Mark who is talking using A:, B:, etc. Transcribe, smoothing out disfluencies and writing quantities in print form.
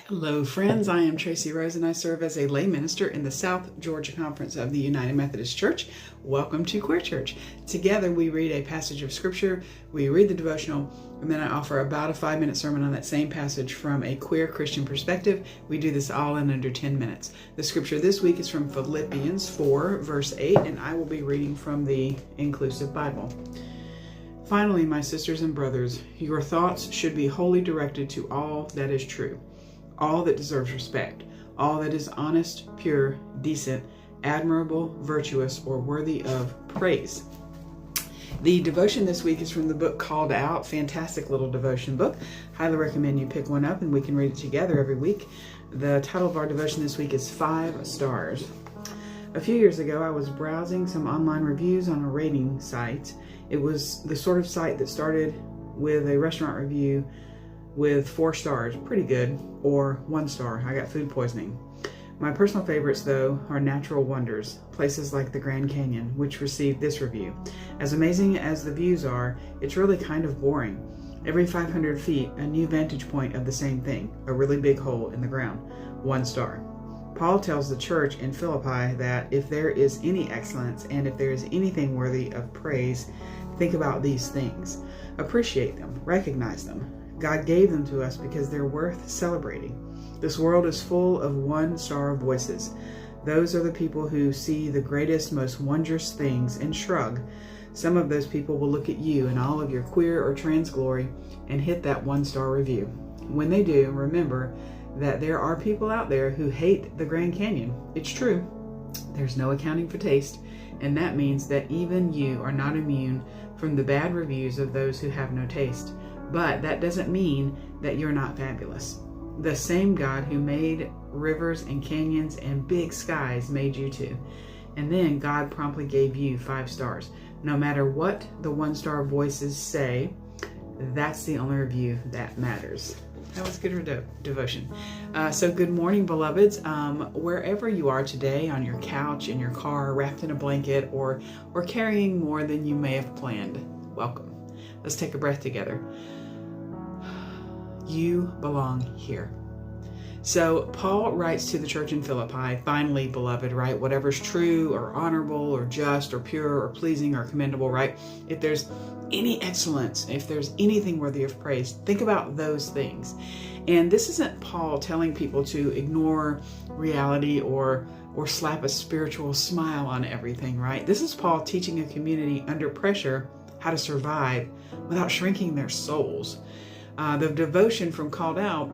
A: Hello, friends. I am Tracy Rose, and I serve as a lay minister in the South Georgia Conference of the United Methodist Church. Welcome to Queer Church. Together, we read a passage of Scripture, we read the devotional, and then I offer about a 5-minute sermon on that same passage from a queer Christian perspective. We do this all in under 10 minutes. The Scripture this week is from Philippians 4, verse 8, and I will be reading from the Inclusive Bible. Finally, my sisters and brothers, your thoughts should be wholly directed to all that is true, all that deserves respect, all that is honest, pure, decent, admirable, virtuous, or worthy of praise. The devotion this week is from the book Called Out. Fantastic little devotion book. Highly recommend you pick one up and we can read it together every week. The title of our devotion this week is 5 Stars. A few years ago, I was browsing some online reviews on a rating site. It was the sort of site that started with a restaurant review with 4 stars, pretty good, or 1 star, I got food poisoning. My personal favorites, though, are natural wonders, places like the Grand Canyon, which received this review. As amazing as the views are, it's really kind of boring. Every 500 feet, a new vantage point of the same thing, a really big hole in the ground, 1 star. Paul tells the church in Philippi that if there is any excellence and if there is anything worthy of praise, think about these things. Appreciate them, recognize them. God gave them to us because they're worth celebrating. This world is full of 1-star voices. Those are the people who see the greatest, most wondrous things and shrug. Some of those people will look at you in all of your queer or trans glory and hit that 1-star review. When they do, remember that there are people out there who hate the Grand Canyon. It's true. There's no accounting for taste, and that means that even you are not immune from the bad reviews of those who have no taste. But that doesn't mean that you're not fabulous. The same God who made rivers and canyons and big skies made you too. And then God promptly gave you 5 stars. No matter what the 1-star voices say, that's the only review that matters. That was good devotion. So good morning, beloveds. Wherever you are today, on your couch, in your car, wrapped in a blanket, or carrying more than you may have planned, welcome. Let's take a breath together. You belong here. So Paul writes to the church in Philippi, finally, beloved, right? Whatever's true or honorable or just or pure or pleasing or commendable, right? If there's any excellence, if there's anything worthy of praise, think about those things. And this isn't Paul telling people to ignore reality or slap a spiritual smile on everything, right? This is Paul teaching a community under pressure how to survive without shrinking their souls. The devotion from Called Out